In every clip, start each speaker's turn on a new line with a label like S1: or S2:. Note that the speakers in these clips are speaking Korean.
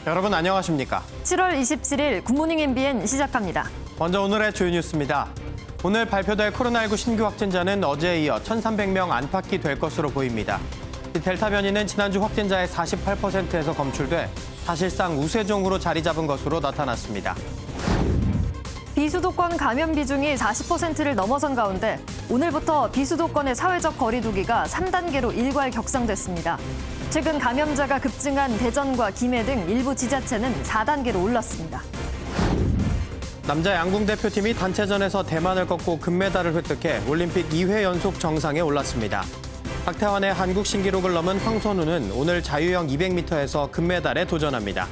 S1: 여러분 안녕하십니까?
S2: 7월 27일 굿모닝 MBN 시작합니다.
S1: 먼저 오늘의 주요 뉴스입니다. 오늘 발표될 코로나19 신규 확진자는 어제에 이어 1,300명 안팎이 될 것으로 보입니다. 델타 변이는 지난주 확진자의 48%에서 검출돼 사실상 우세종으로 자리 잡은 것으로 나타났습니다.
S2: 비수도권 감염 비중이 40%를 넘어선 가운데 오늘부터 비수도권의 사회적 거리 두기가 3단계로 일괄 격상됐습니다. 최근 감염자가 급증한 대전과 김해 등 일부 지자체는 4단계로 올랐습니다.
S1: 남자 양궁 대표팀이 단체전에서 대만을 꺾고 금메달을 획득해 올림픽 2회 연속 정상에 올랐습니다. 박태환의 한국 신기록을 넘은 황선우는 오늘 자유형 200m에서 금메달에 도전합니다.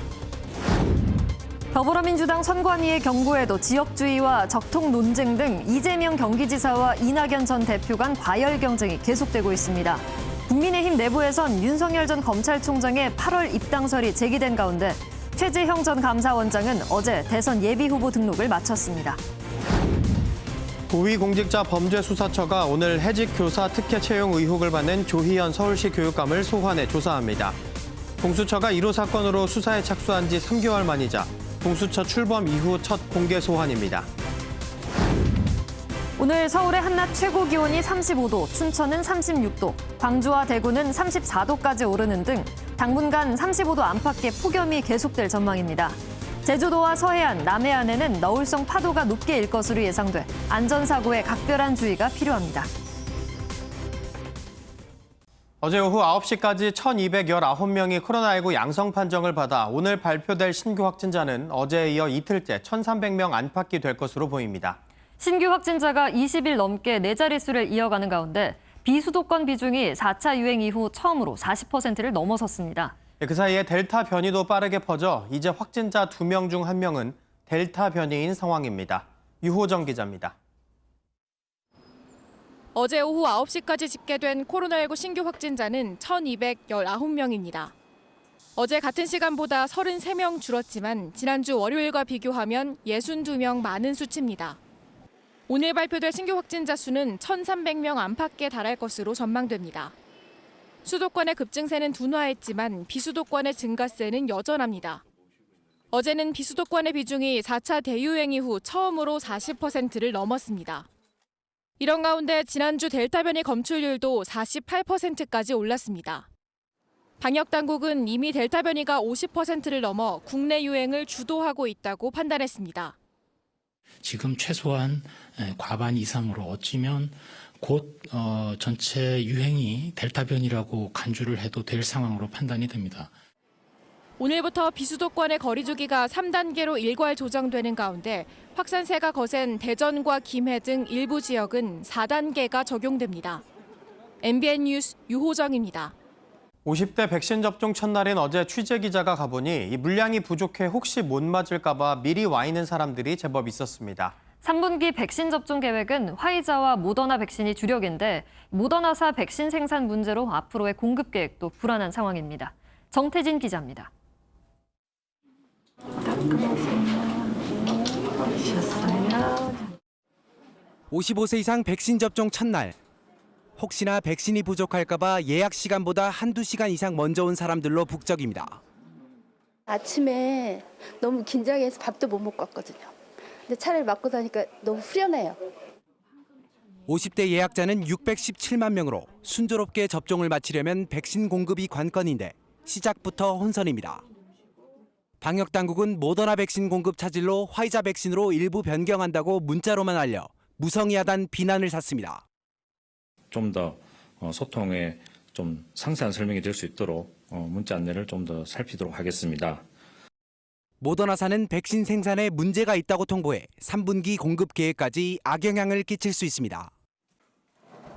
S2: 더불어민주당 선관위의 경고에도 지역주의와 적통 논쟁 등 이재명 경기지사와 이낙연 전 대표 간 과열 경쟁이 계속되고 있습니다. 국민의힘 내부에선 윤석열 전 검찰총장의 8월 입당설이 제기된 가운데 최재형 전 감사원장은 어제 대선 예비후보 등록을 마쳤습니다.
S1: 고위공직자범죄수사처가 오늘 해직 교사 특혜 채용 의혹을 받는 조희연 서울시 교육감을 소환해 조사합니다. 공수처가 1호 사건으로 수사에 착수한 지 3개월 만이자 공수처 출범 이후 첫 공개 소환입니다.
S2: 오늘 서울의 한낮 최고 기온이 35도, 춘천은 36도, 광주와 대구는 34도까지 오르는 등 당분간 35도 안팎의 폭염이 계속될 전망입니다. 제주도와 서해안, 남해안에는 너울성 파도가 높게 일 것으로 예상돼 안전사고에 각별한 주의가 필요합니다.
S1: 어제 오후 9시까지 1,219명이 코로나19 양성 판정을 받아 오늘 발표될 신규 확진자는 어제에 이어 이틀째 1,300명 안팎이 될 것으로 보입니다.
S2: 신규 확진자가 20일 넘게 네 자릿수를 이어가는 가운데 비수도권 비중이 4차 유행 이후 처음으로 40%를 넘어섰습니다.
S1: 그 사이에 델타 변이도 빠르게 퍼져 이제 확진자 2명 중 1명은 델타 변이인 상황입니다. 유호정 기자입니다.
S3: 어제 오후 9시까지 집계된 코로나19 신규 확진자는 1,219명입니다. 어제 같은 시간보다 33명 줄었지만 지난주 월요일과 비교하면 62명 많은 수치입니다. 오늘 발표될 신규 확진자 수는 1,300명 안팎에 달할 것으로 전망됩니다. 수도권의 급증세는 둔화했지만 비수도권의 증가세는 여전합니다. 어제는 비수도권의 비중이 4차 대유행 이후 처음으로 40%를 넘었습니다. 이런 가운데 지난주 델타 변이 검출률도 48%까지 올랐습니다. 방역당국은 이미 델타 변이가 50%를 넘어 국내 유행을 주도하고 있다고 판단했습니다.
S4: 지금 최소한 과반 이상으로 어찌면 곧 전체 유행이 델타 변이라고 간주를 해도 될 상황으로 판단이 됩니다.
S3: 오늘부터 비수도권의 거리 두기가 3단계로 일괄 조정되는 가운데 확산세가 거센 대전과 김해 등 일부 지역은 4단계가 적용됩니다. MBN 뉴스 유호정입니다.
S1: 50대 백신 접종 첫날인 어제 취재기자가 가보니 이 물량이 부족해 혹시 못 맞을까 봐 미리 와 있는 사람들이 제법 있었습니다.
S2: 3분기 백신 접종 계획은 화이자와 모더나 백신이 주력인데 모더나사 백신 생산 문제로 앞으로의 공급 계획도 불안한 상황입니다. 정태진 기자입니다.
S5: 55세 이상 백신 접종 첫날. 혹시나 백신이 부족할까 봐 예약 시간보다 한두 시간 이상 먼저 온 사람들로 북적입니다.
S6: 아침에 너무 긴장해서 밥도 못 먹고 왔거든요. 근데 차를 맞고 다니까 너무 후련해요.
S5: 50대 예약자는 617만 명으로 순조롭게 접종을 마치려면 백신 공급이 관건인데 시작부터 혼선입니다. 방역당국은 모더나 백신 공급 차질로 화이자 백신으로 일부 변경한다고 문자로만 알려 무성의하단 비난을 샀습니다.
S7: 좀 더 소통에 좀 상세한 설명이 될 수 있도록 문자 안내를 좀 더 살피도록 하겠습니다.
S5: 모더나사는 백신 생산에 문제가 있다고 통보해 3분기 공급 계획까지 악영향을 끼칠 수 있습니다.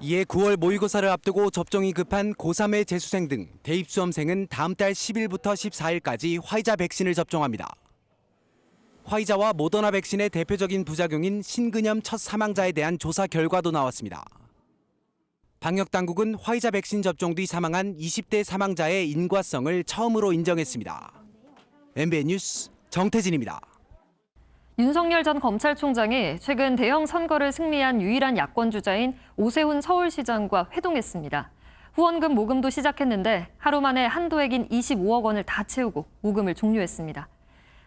S5: 이에 9월 모의고사를 앞두고 접종이 급한 고3의 재수생 등 대입수험생은 다음 달 10일부터 14일까지 화이자 백신을 접종합니다. 화이자와 모더나 백신의 대표적인 부작용인 신근염 첫 사망자에 대한 조사 결과도 나왔습니다. 방역당국은 화이자 백신 접종 뒤 사망한 20대 사망자의 인과성을 처음으로 인정했습니다. MBN 뉴스 정태진입니다.
S2: 윤석열 전 검찰총장이 최근 대형 선거를 승리한 유일한 야권 주자인 오세훈 서울시장과 회동했습니다. 후원금 모금도 시작했는데 하루 만에 한도액인 25억 원을 다 채우고 모금을 종료했습니다.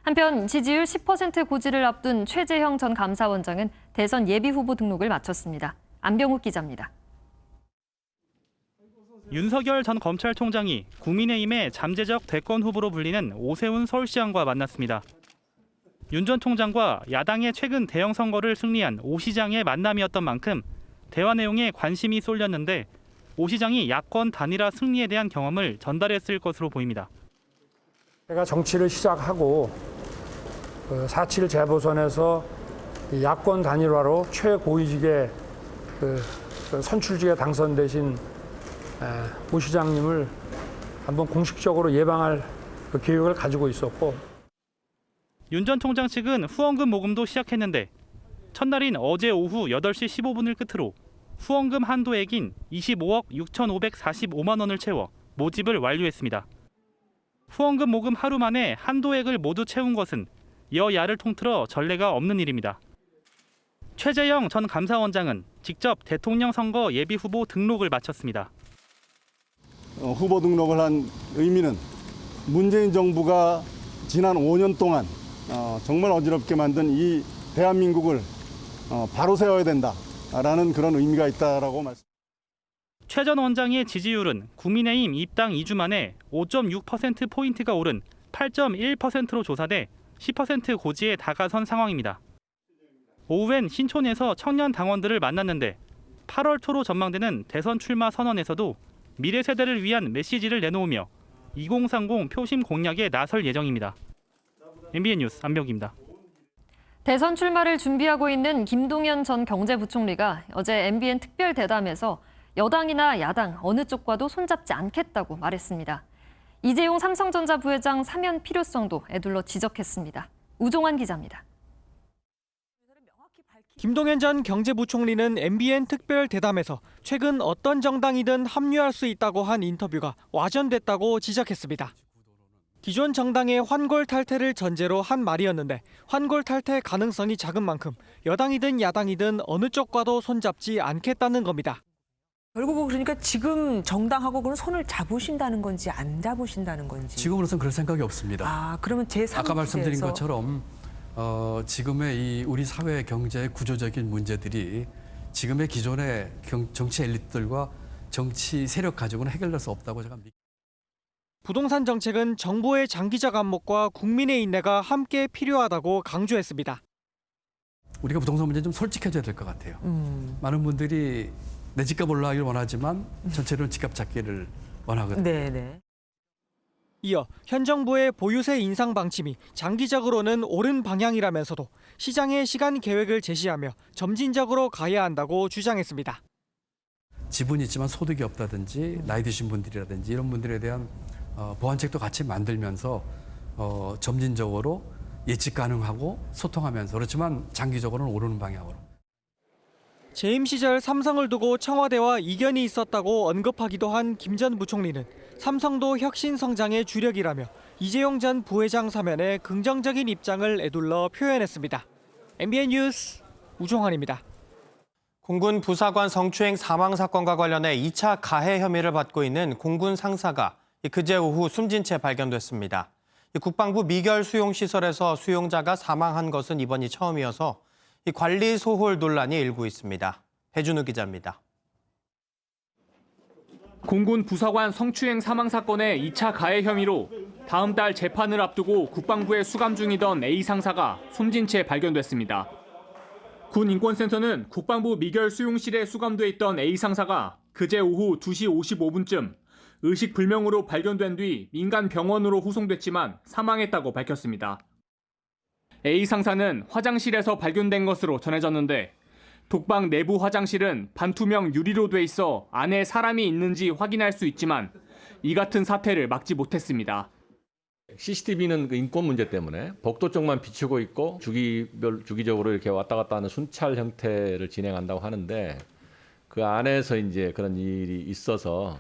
S2: 한편 지지율 10% 고지를 앞둔 최재형 전 감사원장은 대선 예비후보 등록을 마쳤습니다. 안병욱 기자입니다.
S8: 윤석열 전 검찰총장이 국민의힘의 잠재적 대권 후보로 불리는 오세훈 서울시장과 만났습니다. 윤 전 총장과 야당의 최근 대형 선거를 승리한 오 시장의 만남이었던 만큼 대화 내용에 관심이 쏠렸는데 오 시장이 야권 단일화 승리에 대한 경험을 전달했을 것으로 보입니다.
S9: 제가 정치를 시작하고 4.7 재보선에서 야권 단일화로 최고위직에 선출직에 당선되신 오 시장님을 한번 공식적으로 예방할 계획을 가지고 있었고,
S8: 윤 전 총장 측은 후원금 모금도 시작했는데 첫날인 어제 오후 8시 15분을 끝으로 후원금 한도액인 25억 6,545만 원을 채워 모집을 완료했습니다. 후원금 모금 하루 만에 한도액을 모두 채운 것은 여야를 통틀어 전례가 없는 일입니다. 최재형 전 감사원장은 직접 대통령 선거 예비 후보 등록을 마쳤습니다.
S10: 후보 등록을 한 의미는 문재인 정부가 지난 5년 동안 정말 어지럽게 만든 이 대한민국을 바로 세워야 된다라는 그런 의미가 있다라고 말씀.
S8: 최 전 원장의 지지율은 국민의힘 입당 2주 만에 5.6%포인트가 오른 8.1%로 조사돼 10% 고지에 다가선 상황입니다. 오후엔 신촌에서 청년 당원들을 만났는데 8월 초로 전망되는 대선 출마 선언에서도 미래 세대를 위한 메시지를 내놓으며 2030 표심 공략에 나설 예정입니다. MBN 뉴스 안병기입니다.
S2: 대선 출마를 준비하고 있는 김동연 전 경제부총리가 어제 MBN 특별 대담에서 여당이나 야당 어느 쪽과도 손잡지 않겠다고 말했습니다. 이재용 삼성전자 부회장 사면 필요성도 애둘러 지적했습니다. 우종환 기자입니다.
S11: 김동연 전 경제부총리는 MBN 특별 대담에서 최근 어떤 정당이든 합류할 수 있다고 한 인터뷰가 와전됐다고 지적했습니다. 기존 정당의 환골 탈퇴를 전제로 한 말이었는데 환골 탈퇴 가능성이 작은 만큼 여당이든 야당이든 어느 쪽과도 손잡지 않겠다는 겁니다.
S12: 결국 그러니까 지금 정당하고 그런 손을 잡으신다는 건지 안 잡으신다는 건지.
S13: 지금으로선 그럴 생각이 없습니다.
S12: 그러면 제3지대에서.
S13: 아까 말씀드린 것처럼 지금의 이 우리 사회 경제의 구조적인 문제들이 지금의 기존의 정치 엘리트들과 정치 세력 가지고는 해결될 수 없다고 제가 믿습니다.
S11: 부동산 정책은 정부의 장기적 안목과 국민의 인내가 함께 필요하다고 강조했습니다.
S13: 우리가 부동산 문제 좀 솔직해져야 될 것 같아요. 많은 분들이 내 집값 올라가길 원하지만 전체로 집값 잡기를 원하거든요.
S12: 네네.
S11: 이어 현 정부의 보유세 인상 방침이 장기적으로는 옳은 방향이라면서도 시장의 시간 계획을 제시하며 점진적으로 가야 한다고 주장했습니다.
S13: 지분이 있지만 소득이 없다든지 나이 드신 분들이라든지 이런 분들에 대한 보완책도 같이 만들면서 점진적으로 예측 가능하고 소통하면서 그렇지만 장기적으로는 오르는 방향으로.
S11: 재임 시절 삼성을 두고 청와대와 이견이 있었다고 언급하기도 한 김 전 부총리는 삼성도 혁신 성장의 주력이라며 이재용 전 부회장 사면에 긍정적인 입장을 애둘러 표현했습니다. MBN 뉴스 우종환입니다.
S1: 공군 부사관 성추행 사망 사건과 관련해 2차 가해 혐의를 받고 있는 공군 상사가 그제 오후 숨진 채 발견됐습니다. 국방부 미결 수용시설에서 수용자가 사망한 것은 이번이 처음이어서 관리 소홀 논란이 일고 있습니다. 배준우 기자입니다.
S14: 공군 부사관 성추행 사망 사건의 2차 가해 혐의로 다음 달 재판을 앞두고 국방부에 수감 중이던 A 상사가 숨진 채 발견됐습니다. 군 인권센터는 국방부 미결 수용실에 수감돼 있던 A 상사가 그제 오후 2시 55분쯤 의식불명으로 발견된 뒤 민간 병원으로 후송됐지만 사망했다고 밝혔습니다. A 상사는 화장실에서 발견된 것으로 전해졌는데 독방 내부 화장실은 반투명 유리로 돼 있어 안에 사람이 있는지 확인할 수 있지만 이 같은 사태를 막지 못했습니다.
S15: CCTV는 그 인권 문제 때문에 복도 쪽만 비추고 있고 주기적으로 이렇게 왔다 갔다 하는 순찰 형태를 진행한다고 하는데 그 안에서 이제 그런 일이 있어서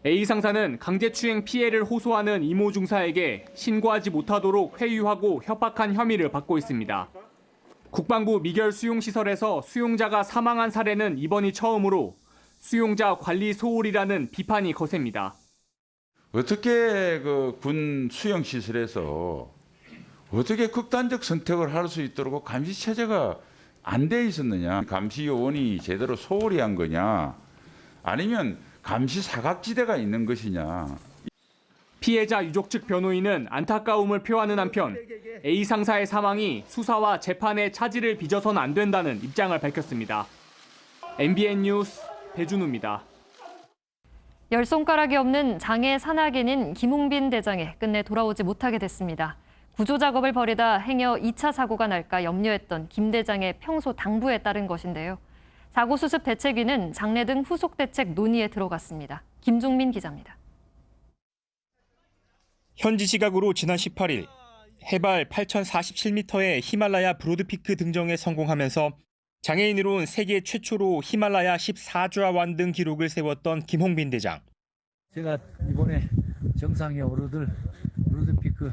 S14: A 상사는 강제추행 피해를 호소하는 이모 중사에게 신고하지 못하도록 회유하고 협박한 혐의를 받고 있습니다. 국방부 미결 수용시설에서 수용자가 사망한 사례는 이번이 처음으로 수용자 관리 소홀이라는 비판이 거셉니다.
S16: 어떻게 그 군 수용 시설에서 어떻게 극단적 선택을 할 수 있도록 감시 체제가 안 돼 있었느냐? 감시 요원이 제대로 소홀히 한 거냐? 아니면 감시 사각지대가 있는 것이냐?
S14: 피해자 유족 측 변호인은 안타까움을 표하는 한편 A 상사의 사망이 수사와 재판의 차질을 빚어서는 안 된다는 입장을 밝혔습니다. MBN 뉴스 배준우입니다.
S2: 열 손가락이 없는 장애 산악인인 김홍빈 대장에 끝내 돌아오지 못하게 됐습니다. 구조 작업을 벌이다 행여 2차 사고가 날까 염려했던 김 대장의 평소 당부에 따른 것인데요. 사고 수습 대책위는 장례 등 후속 대책 논의에 들어갔습니다. 김종민 기자입니다.
S17: 현지 시각으로 지난 18일 해발 8,047m의 히말라야 브로드피크 등정에 성공하면서 장애인으론 세계 최초로 히말라야 14좌 완등 기록을 세웠던 김홍빈 대장.
S18: 제가 이번에 정상에 오르들 브로드피크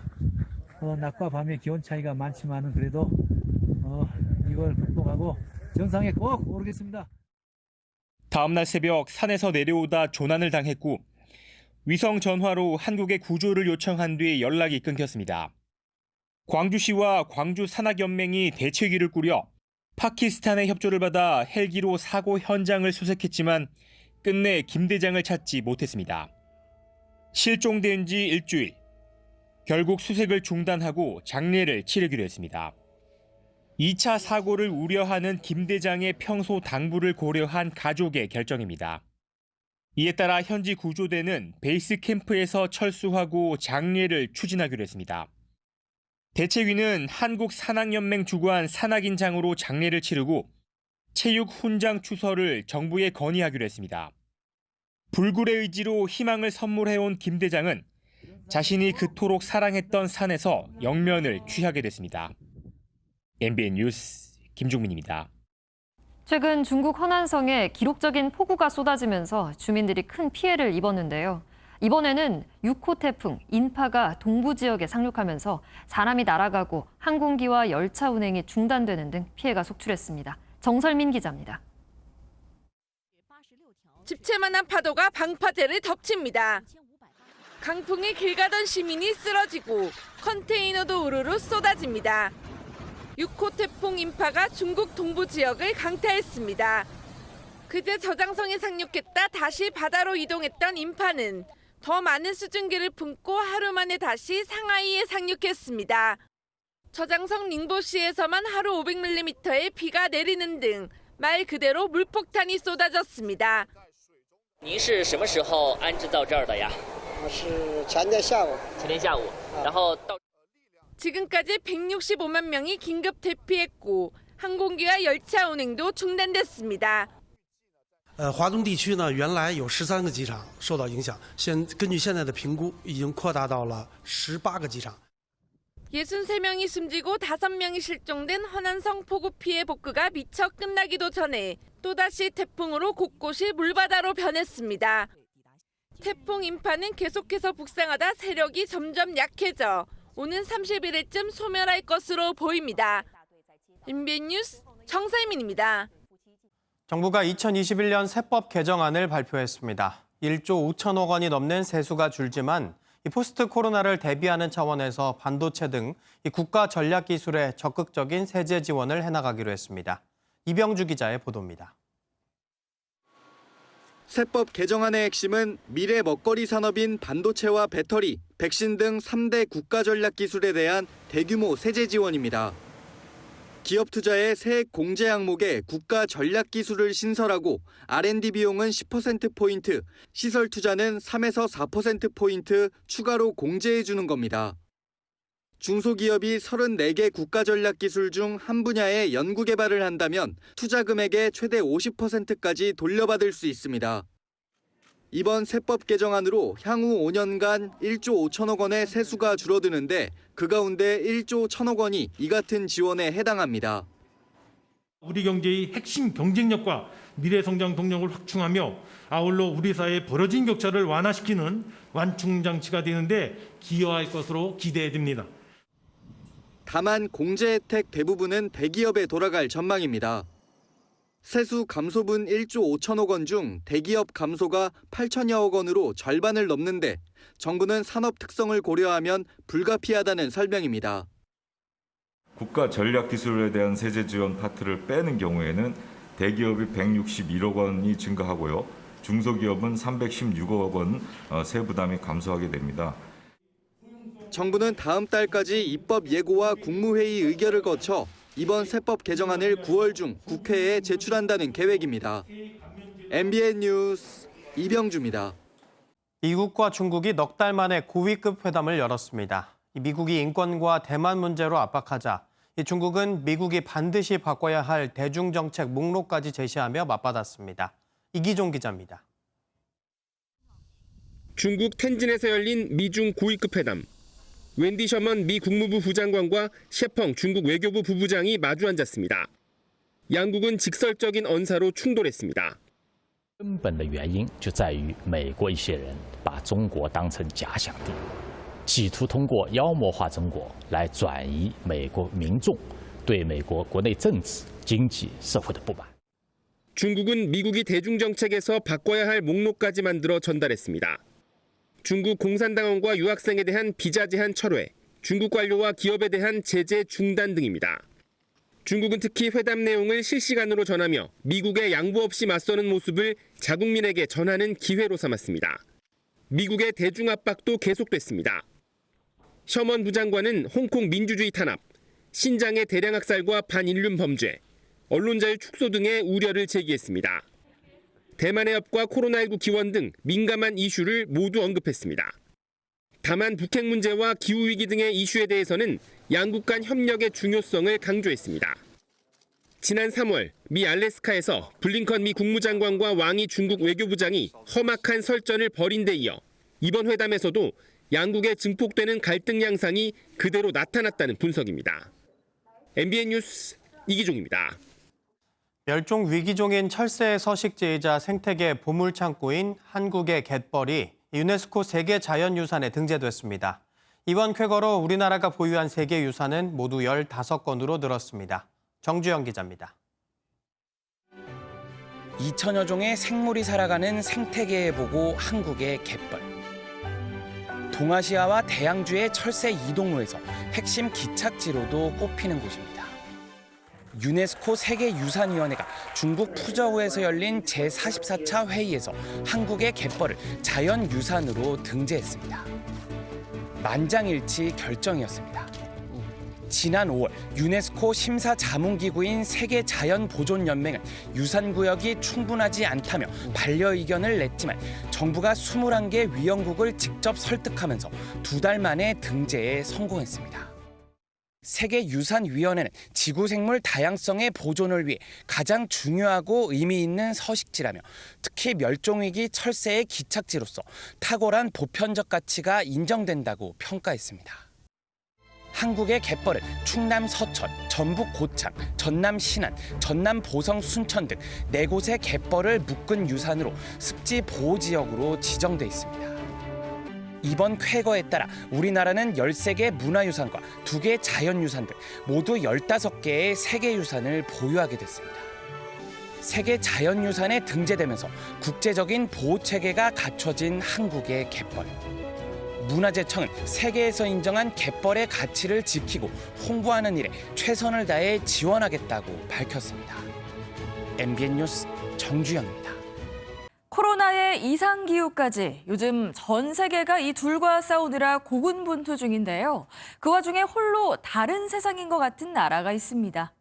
S18: 낮과 밤의 기온 차이가 많지만은 그래도 이걸 극복하고 정상에 꼭 오르겠습니다.
S17: 다음 날 새벽 산에서 내려오다 조난을 당했고 위성 전화로 한국에 구조를 요청한 뒤 연락이 끊겼습니다. 광주시와 광주 산악연맹이 대책위를 꾸려 파키스탄의 협조를 받아 헬기로 사고 현장을 수색했지만 끝내 김 대장을 찾지 못했습니다. 실종된 지 일주일. 결국 수색을 중단하고 장례를 치르기로 했습니다. 2차 사고를 우려하는 김 대장의 평소 당부를 고려한 가족의 결정입니다. 이에 따라 현지 구조대는 베이스 캠프에서 철수하고 장례를 추진하기로 했습니다. 대책위는 한국 산악연맹 주관 산악인장으로 장례를 치르고 체육 훈장 추서를 정부에 건의하기로 했습니다. 불굴의 의지로 희망을 선물해온 김 대장은 자신이 그토록 사랑했던 산에서 영면을 취하게 됐습니다. MBN 뉴스 김종민입니다.
S2: 최근 중국 허난성에 기록적인 폭우가 쏟아지면서 주민들이 큰 피해를 입었는데요. 이번에는 6호 태풍 인파가 동부 지역에 상륙하면서 사람이 날아가고 항공기와 열차 운행이 중단되는 등 피해가 속출했습니다. 정설민 기자입니다.
S19: 집채만한 파도가 방파제를 덮칩니다. 강풍에 길 가던 시민이 쓰러지고 컨테이너도 우르르 쏟아집니다. 6호 태풍 인파가 중국 동부 지역을 강타했습니다. 그제 저장성에 상륙했다 다시 바다로 이동했던 인파는 더 많은 수증기를 품고 하루 만에 다시 상하이에 상륙했습니다. 저장성 닝보시에서만 하루 500mm의 비가 내리는 등 말 그대로 물폭탄이 쏟아졌습니다.
S20: 您是什么时候安置到这儿的呀？
S21: 我是前天下午。
S20: 前天下午，然后到。
S19: 지금까지 165만 명이 긴급 대피했고 항공기와 열차 운행도 중단됐습니다.
S22: 华东地区呢，原来有13个机场受到影响，根据现在的评估，已经扩大到了18个机场。
S19: 63명이 숨지고 5명이 실종된 허난성 폭우 피해 복구가 미처 끝나기도 전에 또다시 태풍으로 곳곳이 물바다로 변했습니다. 태풍 인파는 계속해서 북상하다 세력이 점점 약해져 오는 30일쯤 소멸할 것으로 보입니다. MBN 뉴스 정세민입니다.
S1: 정부가 2021년 세법 개정안을 발표했습니다. 1조 5천억 원이 넘는 세수가 줄지만 이 포스트 코로나를 대비하는 차원에서 반도체 등 이 국가 전략 기술에 적극적인 세제 지원을 해나가기로 했습니다. 이병주 기자의 보도입니다.
S23: 세법 개정안의 핵심은 미래 먹거리 산업인 반도체와 배터리, 백신 등 3대 국가 전략 기술에 대한 대규모 세제 지원입니다. 기업 투자의 세액 공제 항목에 국가 전략 기술을 신설하고 R&D 비용은 10%포인트, 시설 투자는 3에서 4%포인트 추가로 공제해 주는 겁니다. 중소기업이 34개 국가 전략 기술 중 한 분야의 연구 개발을 한다면 투자 금액의 최대 50%까지 돌려받을 수 있습니다. 이번 세법 개정안으로 향후 5년간 1조 5천억 원의 세수가 줄어드는데 그 가운데 1조 1천억 원이 이 같은 지원에 해당합니다.
S24: 우리 경제의 핵심 경쟁력과 미래 성장 동력을 확충하며 아울러 우리 사회의 벌어진 격차를 완화시키는 완충 장치가 되는데 기여할 것으로 기대됩니다.
S23: 다만 공제 혜택 대부분은 대기업에 돌아갈 전망입니다. 세수 감소분 1조 5천억 원 중 대기업 감소가 8천여억 원으로 절반을 넘는데 정부는 산업 특성을 고려하면 불가피하다는 설명입니다.
S3: 국가 전략기술에 대한 세제 지원 파트를 빼는 경우에는 대기업이 161억 원이 증가하고요. 중소기업은 316억 원 세부담이 감소하게 됩니다.
S23: 정부는 다음 달까지 입법 예고와 국무회의 의결을 거쳐 이번 세법 개정안을 9월 중 국회에 제출한다는 계획입니다. MBN 뉴스 이병주입니다.
S1: 미국과 중국이 넉 달 만에 고위급 회담을 열었습니다. 미국이 인권과 대만 문제로 압박하자 중국은 미국이 반드시 바꿔야 할 대중정책 목록까지 제시하며 맞받았습니다. 이기종 기자입니다.
S4: 중국 텐진에서 열린 미중 고위급 회담. 웬디 셔먼 미 국무부 부장관과 셰펑 중국 외교부 부부장이 마주 앉았습니다. 양국은 직설적인 언사로 충돌했습니다.
S6: 根本的原因就在于美国一些人把中国当成假想敌，企图通过妖魔化中国来转移美国民众对美国国内政治、经济、社会的不满。
S4: 중국은 미국이 대중정책에서 바꿔야 할 목록까지 만들어 전달했습니다. 중국 공산당원과 유학생에 대한 비자 제한 철회, 중국 관료와 기업에 대한 제재 중단 등입니다. 중국은 특히 회담 내용을 실시간으로 전하며 미국의 양보 없이 맞서는 모습을 자국민에게 전하는 기회로 삼았습니다. 미국의 대중 압박도 계속됐습니다. 셔먼 부장관은 홍콩 민주주의 탄압, 신장의 대량 학살과 반인륜 범죄, 언론자유 축소 등의 우려를 제기했습니다. 대만 해협과 코로나19 기원 등 민감한 이슈를 모두 언급했습니다. 다만 북핵 문제와 기후위기 등의 이슈에 대해서는 양국 간 협력의 중요성을 강조했습니다. 지난 3월 미 알래스카에서 블링컨 미 국무장관과 왕이 중국 외교부장이 험악한 설전을 벌인 데 이어 이번 회담에서도 양국의 증폭되는 갈등 양상이 그대로 나타났다는 분석입니다. MBN 뉴스 이기종입니다.
S1: 멸종 위기종인 철새의 서식지이자 생태계 보물창고인 한국의 갯벌이 유네스코 세계 자연유산에 등재됐습니다. 이번 쾌거로 우리나라가 보유한 세계유산은 모두 15건으로 늘었습니다. 정주영 기자입니다.
S7: 2천여 종의 생물이 살아가는 생태계의 보고 한국의 갯벌. 동아시아와 대양주의 철새 이동로에서 핵심 기착지로도 꼽히는 곳입니다. 유네스코 세계유산위원회가 중국 푸저우에서 열린 제44차 회의에서 한국의 갯벌을 자연유산으로 등재했습니다. 만장일치 결정이었습니다. 지난 5월 유네스코 심사자문기구인 세계자연보존연맹은 유산구역이 충분하지 않다며 반려의견을 냈지만 정부가 21개 위원국을 직접 설득하면서 2달 만에 등재에 성공했습니다. 세계유산위원회는 지구생물 다양성의 보존을 위해 가장 중요하고 의미 있는 서식지라며 특히 멸종위기 철새의 기착지로서 탁월한 보편적 가치가 인정된다고 평가했습니다. 한국의 갯벌은 충남 서천, 전북 고창, 전남 신안, 전남 보성 순천 등 4곳의 갯벌을 묶은 유산으로 습지 보호지역으로 지정돼 있습니다. 이번 쾌거에 따라 우리나라는 13개 문화유산과 2개 자연유산 등 모두 15개의 세계유산을 보유하게 됐습니다. 세계 자연유산에 등재되면서 국제적인 보호체계가 갖춰진 한국의 갯벌. 문화재청은 세계에서 인정한 갯벌의 가치를 지키고 홍보하는 일에 최선을 다해 지원하겠다고 밝혔습니다. MBN 뉴스 정주영입니다.
S25: 코로나의 이상기후까지 요즘 전 세계가 이 둘과 싸우느라 고군분투 중인데요. 그 와중에 홀로 다른 세상인 것 같은 나라가 있습니다.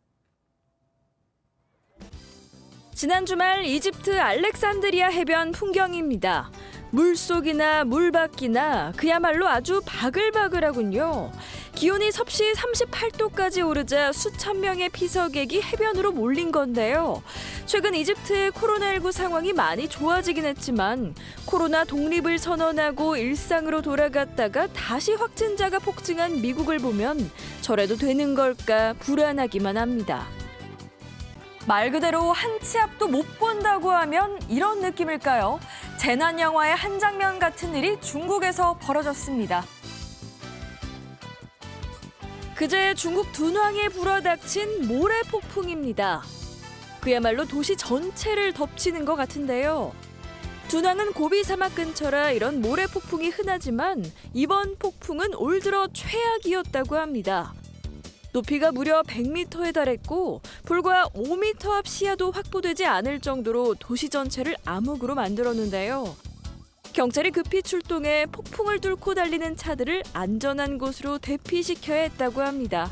S25: 지난 주말 이집트 알렉산드리아 해변 풍경입니다. 물속이나 물밖이나 그야말로 아주 바글바글하군요. 기온이 섭씨 38도까지 오르자 수천 명의 피서객이 해변으로 몰린 건데요. 최근 이집트의 코로나19 상황이 많이 좋아지긴 했지만 코로나 독립을 선언하고 일상으로 돌아갔다가 다시 확진자가 폭증한 미국을 보면 저래도 되는 걸까 불안하기만 합니다. 말 그대로 한 치 앞도 못 본다고 하면 이런 느낌일까요? 재난 영화의 한 장면 같은 일이 중국에서 벌어졌습니다. 그제 중국 둔왕에 불어닥친 모래 폭풍입니다. 그야말로 도시 전체를 덮치는 것 같은데요. 둔왕은 고비 사막 근처라 이런 모래 폭풍이 흔하지만 이번 폭풍은 올 들어 최악이었다고 합니다. 높이가 무려 100m에 달했고 불과 5m 앞 시야도 확보되지 않을 정도로 도시 전체를 암흑으로 만들었는데요. 경찰이 급히 출동해 폭풍을 뚫고 달리는 차들을 안전한 곳으로 대피시켜야 했다고 합니다.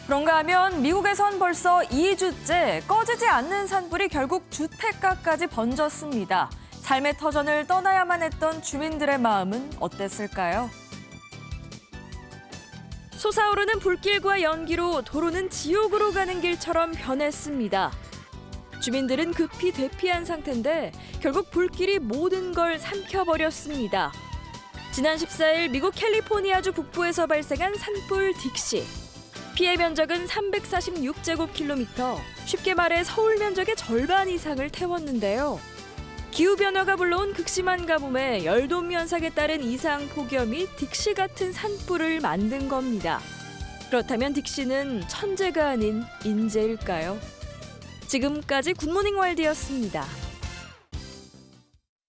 S2: 그런가 하면 미국에선 벌써 2주째 꺼지지 않는 산불이 결국 주택가까지 번졌습니다. 삶의 터전을 떠나야만 했던 주민들의 마음은 어땠을까요?
S25: 솟아오르는 불길과 연기로 도로는 지옥으로 가는 길처럼 변했습니다. 주민들은 급히 대피한 상태인데 결국 불길이 모든 걸 삼켜버렸습니다. 지난 14일 미국 캘리포니아주 북부에서 발생한 산불 딕시. 피해 면적은 346제곱킬로미터, 쉽게 말해 서울 면적의 절반 이상을 태웠는데요. 기후변화가 불러온 극심한 가뭄에 열돔 현상에 따른 이상 폭염이 딕시 같은 산불을 만든 겁니다. 그렇다면 딕시는 천재가 아닌 인재일까요? 지금까지 굿모닝 월드였습니다.